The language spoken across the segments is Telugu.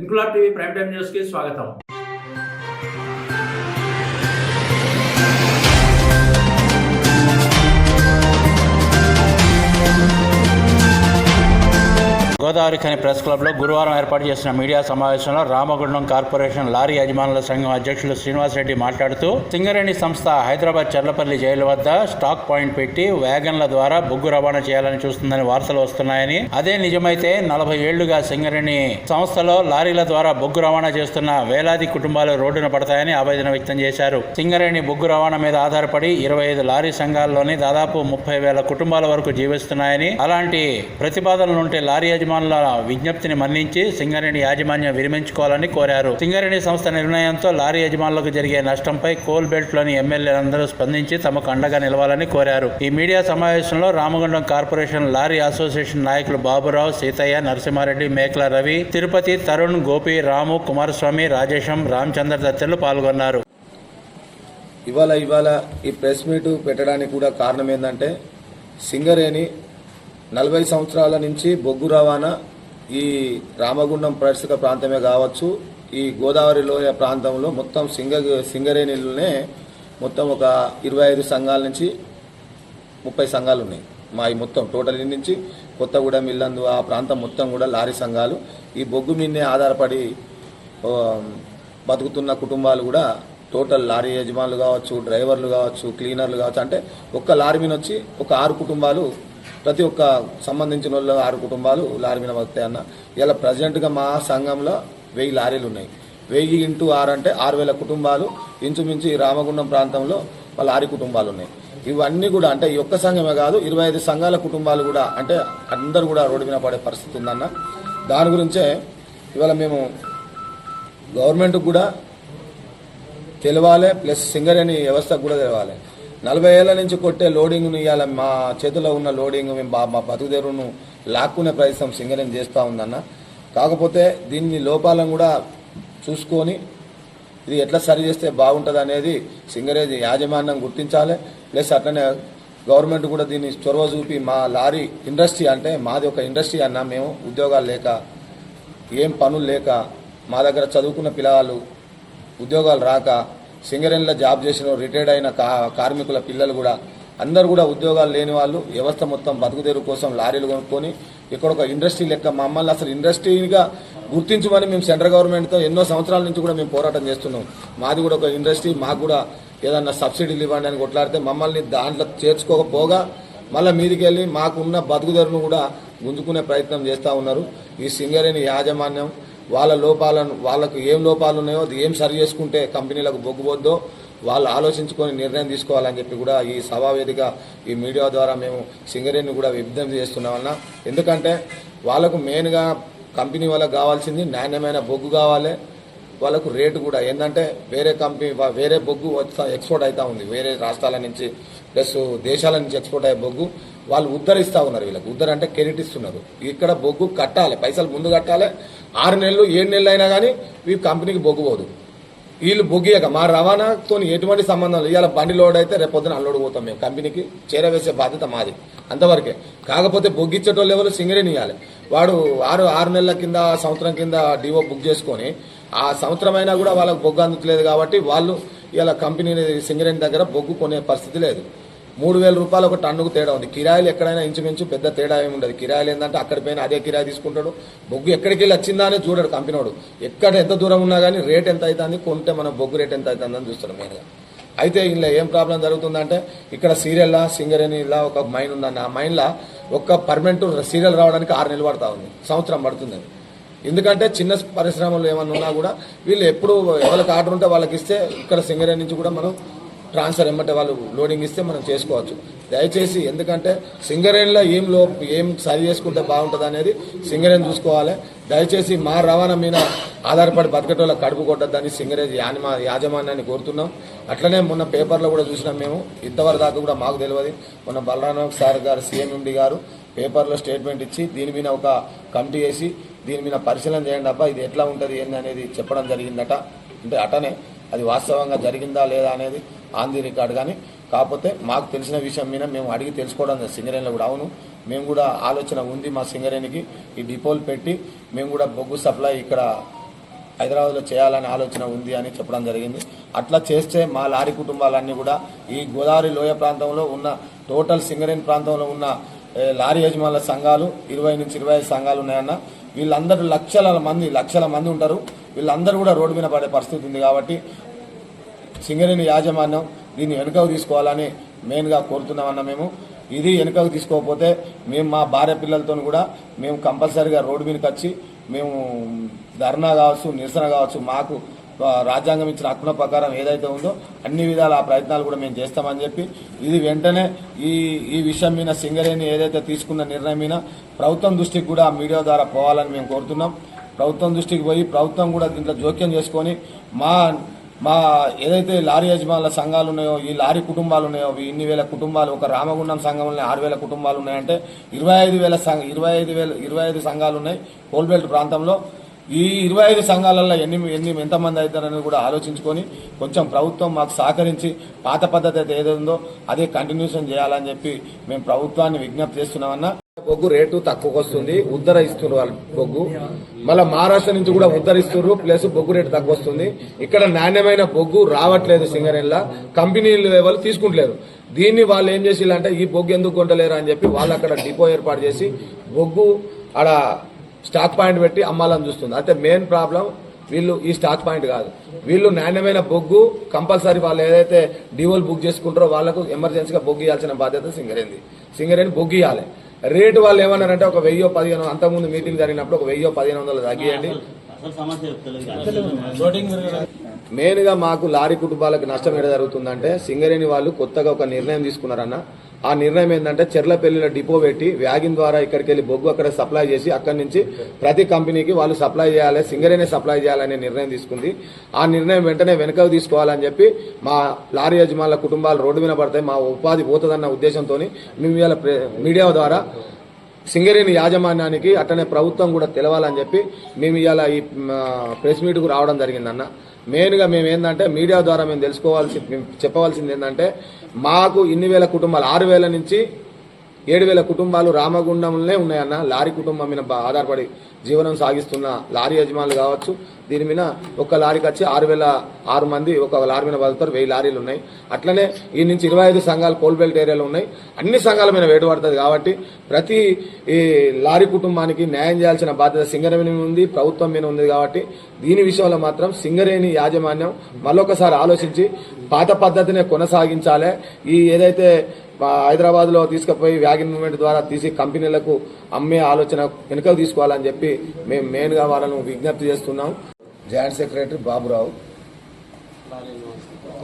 Inquilab TV prime time news కి స్వాగతం. గోదావరి ఖని ప్రెస్ క్లబ్లో గురువారం ఏర్పాటు చేసిన మీడియా సమావేశంలో రామగుండం కార్పొరేషన్ లారీ యజమానుల సంఘం అధ్యక్షులు శ్రీనివాసరెడ్డి మాట్లాడుతూ, సింగరేణి సంస్థ హైదరాబాద్ చర్లపల్లి జైలు వద్ద స్టాక్ పాయింట్ పెట్టి వ్యాగన్ల ద్వారా బొగ్గు రవాణా చేయాలని చూస్తుందని వార్తలు వస్తున్నాయని, అదే నిజమైతే 40 ఏళ్లుగా సింగరేణి సంస్థలో లారీల ద్వారా బొగ్గు రవాణా చేస్తున్న వేలాది కుటుంబాలు రోడ్డున పడతాయని ఆవేదన వ్యక్తం చేశారు. సింగరేణి బొగ్గు రవాణా మీద ఆధారపడి 25 లారీ సంఘాల్లోని దాదాపు 30,000 కుటుంబాల వరకు జీవిస్తున్నాయని, అలాంటి ప్రతిపాదనలుంటే లారీ యజమానుల విజ్ఞప్తిని మన్నించి సింగరేణి యాజమాన్యం విరమించుకోవాలని కోరారు. సింగరేణి సంస్థ నిర్ణయంతో లారీ యజమానులకు జరిగే నష్టంపై కోల్ బెల్ట్ లోని ఎమ్మెల్యేలందరూ స్పందించి తమకు అండగా నిలవాలని కోరారు. ఈ మీడియా సమావేశంలో రామగుండం కార్పొరేషన్ లారీ అసోసియేషన్ నాయకులు బాబురావు, సీతయ్య, నరసింహారెడ్డి, మేకల రవి, తిరుపతి, తరుణ్, గోపి, రాము, కుమారస్వామి, రాజేశం, రామచంద్ర తదితరులు పాల్గొన్నారు. ఇవాళ ఈ ప్రెస్ మీట్ పెట్టడానికి కూడా కారణం ఏంటంటే, సింగరేణి 40 సంవత్సరాల నుంచి బొగ్గు రవాణా ఈ రామగుండం పరిసర ప్రాంతమే కావచ్చు, ఈ గోదావరి లోయ ప్రాంతంలో మొత్తం సింగరేణిలోనే మొత్తం ఒక 25 సంఘాల నుంచి 30 సంఘాలు ఉన్నాయి. మా ఈ మొత్తం టోటల్ నుంచి కొత్తగూడెం, ఇల్లందు ఆ ప్రాంతం మొత్తం కూడా లారీ సంఘాలు ఈ బొగ్గు మీదనే ఆధారపడి బతుకుతున్న కుటుంబాలు కూడా టోటల్ లారీ యజమానులు కావచ్చు, డ్రైవర్లు కావచ్చు, క్లీనర్లు కావచ్చు, అంటే ఒక్క లారీ మీద వచ్చి ఒక 6 కుటుంబాలు, ప్రతి ఒక్క సంబంధించిన వాళ్ళు 6 కుటుంబాలు లారీ మీద వస్తాయి అన్న. ఇలా ప్రజెంట్గా మా సంఘంలో 1000 లారీలు ఉన్నాయి. 1000 × 6 అంటే 6,000 కుటుంబాలు ఇంచుమించు ఈ రామగుండం ప్రాంతంలో లారీ కుటుంబాలు ఉన్నాయి. ఇవన్నీ కూడా అంటే ఈ ఒక్క సంఘమే కాదు, 25 సంఘాల కుటుంబాలు కూడా, అంటే అందరూ కూడా రోడ్డు మీద పడే పరిస్థితి ఉందన్న. దాని గురించే ఇవాళ మేము గవర్నమెంట్కి కూడా తెలవాలి, ప్లస్ సింగరేణి వ్యవస్థకు కూడా తెలవాలి. 40 ఏళ్ల నుంచి కొట్టే లోడింగ్ను ఇవాళ మా చేతిలో ఉన్న లోడింగ్ మేము మా బతుకుదెరువును లాక్కునే ప్రయత్నం సింగరేణి చేస్తూ ఉందన్న. కాకపోతే దీన్ని లోపాలను కూడా చూసుకొని ఇది ఎట్లా సరి చేస్తే బాగుంటుంది అనేది సింగరేణి యాజమాన్యం గుర్తించాలి. ప్లస్ అట్లనే గవర్నమెంట్ కూడా దీన్ని చొరవ చూపి మా లారీ ఇండస్ట్రీ, అంటే మాది ఒక ఇండస్ట్రీ అన్న, మేము ఉద్యోగాలు లేక, ఏం పనులు లేక, మా దగ్గర చదువుకున్న పిల్లలు ఉద్యోగాలు రాక, సింగరేణిలో జాబ్ చేసిన రిటైర్డ్ అయిన కార్మికుల పిల్లలు కూడా అందరూ కూడా ఉద్యోగాలు లేని వాళ్ళు వ్యవస్థ మొత్తం బతుకుదేరు కోసం లారీలు కొనుక్కొని ఇక్కడ ఒక ఇండస్ట్రీ లెక్క మమ్మల్ని అసలు ఇండస్ట్రీగా గుర్తించమని మేము సెంట్రల్ గవర్నమెంట్తో ఎన్నో సంవత్సరాల నుంచి కూడా మేము పోరాటం చేస్తున్నాం. మాది కూడా ఒక ఇండస్ట్రీ, మాకు కూడా ఏదన్నా సబ్సిడీలు ఇవ్వండి అని కొట్లాడితే మమ్మల్ని దాంట్లో చేర్చుకోకపోగా మళ్ళీ మీదికి వెళ్ళి మాకున్న బతుకుదేరును కూడా గుంజుకునే ప్రయత్నం చేస్తూ ఉన్నారు. ఈ సింగరేణి యాజమాన్యం వాళ్ళ లోపాలను, వాళ్ళకు ఏం లోపాలు ఉన్నాయో అది ఏం సరి చేసుకుంటే కంపెనీలకు బొగ్గుపోద్దో వాళ్ళు ఆలోచించుకొని నిర్ణయం తీసుకోవాలని చెప్పి కూడా ఈ సభావేదిక ఈ మీడియా ద్వారా మేము సింగరేణిని కూడా విజ్ఞప్తి చేస్తున్నామన్నా. ఎందుకంటే వాళ్ళకు మెయిన్గా కంపెనీ వాళ్ళకు కావాల్సింది నాణ్యమైన బొగ్గు కావాలి. వాళ్ళకు రేటు కూడా ఏంటంటే వేరే బొగ్గు ఎక్స్పోర్ట్ అవుతూ ఉంది, వేరే రాష్ట్రాల నుంచి ప్లస్ దేశాల నుంచి ఎక్స్పోర్ట్ అయ్యే బొగ్గు వాళ్ళు ఉద్ధరిస్తూ ఉన్నారు. వీళ్ళకి ఉద్ధర అంటే క్రెడిట్ ఇస్తున్నారు. ఇక్కడ బొగ్గు కట్టాలి, పైసలు ముందు కట్టాలి. 6 నెలలు 7 నెలలు అయినా కానీ ఈ కంపెనీకి బొగ్గు పోదు. వీళ్ళు బొగ్గియక మా రవాణాతో ఎటువంటి సంబంధం లేదు. ఇవాళ బండి లోడ్ అయితే రేపొద్దున అన్లోడ్ పోతాం మేము, కంపెనీకి చేరవేసే బాధ్యత మాది, అంతవరకే. కాకపోతే బొగ్గిచ్చేటోళ్ళు ఎవరు సింగరేణి ఇవ్వాలి. వాడు 6 నెలల కింద, సంవత్సరం కింద డివో బుక్ చేసుకొని ఆ సంవత్సరం అయినా కూడా వాళ్ళకు బొగ్గు అందుతలేదు కాబట్టి వాళ్ళు ఇలా కంపెనీ సింగరేణి దగ్గర బొగ్గు కొనే పరిస్థితి లేదు. 3,000 రూపాయలు ఒక టన్నుకు తేడా ఉంది. కిరాయిలు ఎక్కడైనా ఇంచుమించు పెద్ద తేడా ఏమి ఉండదు. కిరాయిలు ఏంటంటే అక్కడి పైన అదే కిరాయి తీసుకుంటాడు. బొగ్గు ఎక్కడికి వెళ్ళి వచ్చిందా అని చూడడు కంపెనీవాడు. ఎక్కడ ఎంత దూరం ఉన్నా కానీ రేట్ ఎంత అవుతుంది, కొంటే మన బొగ్గు రేట్ ఎంత అవుతుందని చూస్తాడు మెయిన్గా. అయితే ఇలా ఏం ప్రాబ్లం జరుగుతుందంటే, ఇక్కడ సీరియల్లా సింగరేణిలా ఒక మైన్ ఉందన్న, ఆ మైన్లా ఒక్క పర్మనెంట్ సీరియల్ రావడానికి 6 నెలలు పడతా ఉంది, సంవత్సరం పడుతుంది. ఎందుకంటే చిన్న పరిశ్రమలు ఏమన్నా ఉన్నా కూడా వీళ్ళు ఎప్పుడు ఎవరికి ఆర్డర్ ఉంటే వాళ్ళకి ఇస్తే ఇక్కడ సింగరేణి నుంచి కూడా మనం ట్రాన్స్ఫర్ ఏమంటే వాళ్ళు లోడింగ్ ఇస్తే మనం చేసుకోవచ్చు. దయచేసి ఎందుకంటే సింగరేణిలో ఏం సరి చేసుకుంటే బాగుంటుంది అనేది సింగరేణి చూసుకోవాలి. దయచేసి మా రవాణా మీద ఆధారపడి బతకటోళ్ళ కడుపు కొట్టద్దని సింగరేణి యాజమాన్యాన్ని కోరుతున్నాం. అట్లనే మొన్న పేపర్లో కూడా చూసినాం మేము, ఇంతవరకు దాకా కూడా మాకు తెలియదు. మొన్న బలరామ సార్ గారు CMMD గారు పేపర్లో స్టేట్మెంట్ ఇచ్చి దీని మీద ఒక కమిటీ వేసి దీని మీద పరిశీలన చేయండి అబ్బా, ఇది ఎట్లా ఉంటుంది ఏంది అనేది చెప్పడం జరిగిందట. అంటే అటనే అది వాస్తవంగా జరిగిందా లేదా అనేది ఆన్ ది రికార్డ్. కానీ కాకపోతే మాకు తెలిసిన విషయం మీద మేము అడిగి తెలుసుకోవడం సింగరేణిలో కూడా అవును మేము కూడా ఆలోచన ఉంది మా సింగరేణికి ఈ డిపోలు పెట్టి మేము కూడా బొగ్గు సప్లై ఇక్కడ హైదరాబాద్లో చేయాలనే ఆలోచన ఉంది అని చెప్పడం జరిగింది. అట్లా చేస్తే మా లారీ కుటుంబాలన్నీ కూడా ఈ గోదావరి లోయ ప్రాంతంలో ఉన్న టోటల్ సింగరేణి ప్రాంతంలో ఉన్న లారీ యజమానుల సంఘాలు 20 నుంచి 25 సంఘాలు ఉన్నాయన్న. వీళ్ళందరూ లక్షల మంది ఉంటారు. వీళ్ళందరూ కూడా రోడ్డు మీద పడే పరిస్థితి ఉంది. కాబట్టి సింగరేణి యాజమాన్యం దీన్ని వెనుకకు తీసుకోవాలని మెయిన్గా కోరుతున్నామన్న. మేము ఇది వెనుకకు తీసుకోకపోతే మేము మా భార్య పిల్లలతో కూడా మేము కంపల్సరీగా రోడ్డు మీదకి వచ్చి మేము ధర్నా కావచ్చు, నిరసన కావచ్చు, మాకు రాజ్యాంగం ఇచ్చిన హక్కుల ప్రకారం ఏదైతే ఉందో అన్ని విధాల ఆ ప్రయత్నాలు కూడా మేము చేస్తామని చెప్పి ఇది వెంటనే ఈ విషయం మీద సింగరేణి ఏదైతే తీసుకున్న నిర్ణయం మీద ప్రభుత్వం దృష్టికి కూడా మీడియా ద్వారా పోవాలని మేము కోరుతున్నాం. ప్రభుత్వం దృష్టికి పోయి ప్రభుత్వం కూడా దీంట్లో జోక్యం చేసుకొని మా ఏదైతే లారీ యజమానుల సంఘాలు ఉన్నాయో ఈ లారీ కుటుంబాలు ఉన్నాయో ఇన్ని వేల కుటుంబాలు ఒక రామగుండం సంఘంలో 6,000 కుటుంబాలు ఉన్నాయంటే 25 సంఘాలు ఉన్నాయి కోల్బెల్ట్ ప్రాంతంలో. ఈ 25 సంఘాలలో ఎంతమంది అవుతారని కూడా ఆలోచించుకొని కొంచెం ప్రభుత్వం మాకు సహకరించి పాత పద్ధతి అయితే ఏదో ఉందో అదే కంటిన్యూషన్ చేయాలని చెప్పి మేము ప్రభుత్వాన్ని విజ్ఞప్తి చేస్తున్నామన్నా. బొగ్గు రేటు తక్కువకు వస్తుంది, ఉద్ధరిస్తున్నారు వాళ్ళు బొగ్గు. మళ్ళీ మహారాష్ట్ర నుంచి కూడా ఉద్ధరిస్తున్నారు, ప్లస్ బొగ్గు రేటు తక్కువ వస్తుంది. ఇక్కడ నాణ్యమైన బొగ్గు రావట్లేదు సింగరేణిలా, కంపెనీలు ఎవరు తీసుకుంటలేరు. దీన్ని వాళ్ళు ఏం చేసిల్లంటే ఈ బొగ్గు ఎందుకు కొంటలేరు అని చెప్పి వాళ్ళు అక్కడ డిపో ఏర్పాటు చేసి బొగ్గు ఆడ స్టాక్ పాయింట్ పెట్టి అమ్మాలని చూస్తుంది. అయితే మెయిన్ ప్రాబ్లం వీళ్ళు ఈ స్టాక్ పాయింట్ కాదు, వీళ్ళు నాణ్యమైన బొగ్గు కంపల్సరీ వాళ్ళు ఏదైతే డివోలు బుక్ చేసుకుంటారో వాళ్ళకు ఎమర్జెన్సీగా బొగ్గు ఇవ్వాల్సిన బాధ్యత సింగరేణి బొగ్గు ఇవ్వాలి. రేటు వాళ్ళు ఏమన్నారంటే ఒక 1000-1500 అంతకుముందు మీటింగ్ జరిగినప్పుడు ఒక 1000-1500 తగ్గియండి. మెయిన్ గా మాకు లారీ కుటుంబాలకు నష్టం ఏడ జరుగుతుందంటే సింగరేణి వాళ్ళు కొత్తగా ఒక నిర్ణయం తీసుకున్నారన్న. ఆ నిర్ణయం ఏంటంటే చెర్లపల్లిలో డిపో పెట్టి వ్యాగిన్ ద్వారా ఇక్కడికి వెళ్ళి బొగ్గు అక్కడ సప్లై చేసి అక్కడి నుంచి ప్రతి కంపెనీకి వాళ్ళు సప్లై చేయాలి, సింగరేణి సప్లై చేయాలనే నిర్ణయం తీసుకుంది. ఆ నిర్ణయం వెంటనే వెనుకకు తీసుకోవాలని చెప్పి మా లారీ యజమానుల కుటుంబాలు రోడ్డు మీద పడతాయి, మా ఉపాధి పోతుందన్న ఉద్దేశంతో మేము ఇవాళ మీడియా ద్వారా సింగరేణి యాజమాన్యానికి అట్లనే ప్రభుత్వం కూడా తెలవాలని చెప్పి మేము ఇవాళ ఈ ప్రెస్ మీట్కు రావడం జరిగిందన్న. మెయిన్గా మేము ఏంటంటే మీడియా ద్వారా మేము చెప్పవలసింది ఏంటంటే మాకు ఇన్ని వేల కుటుంబాలు 6,000 నుంచి 7,000 కుటుంబాలు రామగుండంలోనే ఉన్నాయన్న. లారీ కుటుంబం మీద ఆధారపడి జీవనం సాగిస్తున్న లారీ యజమానులు కావచ్చు. దీని మీద ఒక లారీకి వచ్చి 6,006 మంది ఒక లారీ మీద బతుకుతారు, 1000 లారీలు ఉన్నాయి. అట్లనే ఈ నుంచి 25 సంఘాలు కోల్బెల్ట్ ఏరియాలో ఉన్నాయి. అన్ని సంఘాల మీద వేటు పడుతుంది. కాబట్టి ప్రతి ఈ లారీ కుటుంబానికి న్యాయం చేయాల్సిన బాధ్యత సింగరేణి ఉంది, ప్రభుత్వం మీద ఉంది. కాబట్టి దీని విషయంలో మాత్రం సింగరేణి యాజమాన్యం మళ్ళొకసారి ఆలోచించి పాత పద్ధతినే కొనసాగించాలి. ఈ ఏదైతే హైదరాబాద్ లో తీసుకుపోయి వ్యాగిన్ మూవ్మెంట్ ద్వారా తీసి కంపెనీలకు అమ్మే ఆలోచన వెనుకకు తీసుకోవాలని చెప్పి మేము మెయిన్ గా వాళ్ళను విజ్ఞప్తి చేస్తున్నాం. Joint secretary Baburao,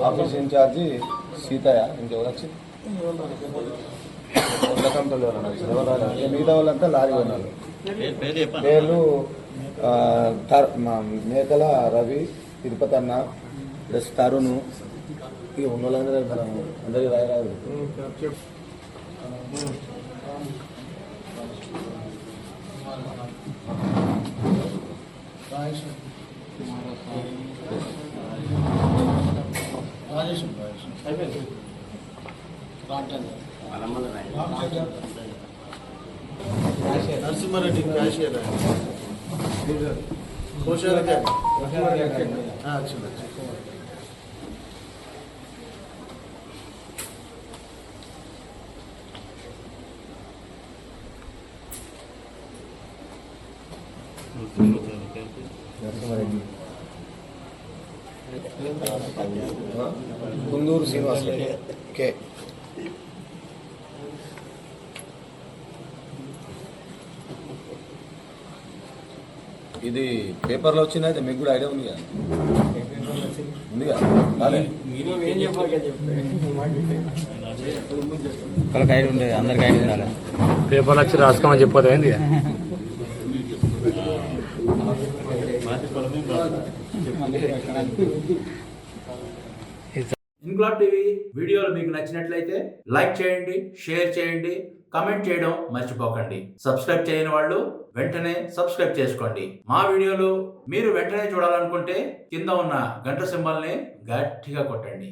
office incharge Seethaiah, ఇంకెవరు వచ్చి మిగతా వాళ్ళంతా లారీ ఉన్నారు. పేర్లు మేకల రవి, తిరుపతి అన్న, ప్లస్ తరుణ్, ఇక ఉన్న వాళ్ళందరూ మనం అందరికీ రాయరాదు. నరసింహారెడ్డి క్యాషియర్ కుందూరు శ్రీనివాస్ రెడ్డి కే. ఇది పేపర్లో వచ్చింది, అయితే మీకు కూడా ఐడియా ఉంది కదా? అందరికి ఐడియా ఉండాలి. పేపర్లు వచ్చి రాసుకోమని చెప్పదు ఏంది? ఇన్క్లాబ్ టీవీ వీడియోలు మీకు నచ్చినట్లయితే లైక్ చేయండి, షేర్ చేయండి, కామెంట్ చేయడం మర్చిపోకండి. సబ్స్క్రైబ్ చేయని వాళ్ళు వెంటనే సబ్స్క్రైబ్ చేసుకోండి. మా వీడియోలు మీరు వెంటనే చూడాలనుకుంటే కింద ఉన్న గంట సింబల్ని గట్టిగా కొట్టండి.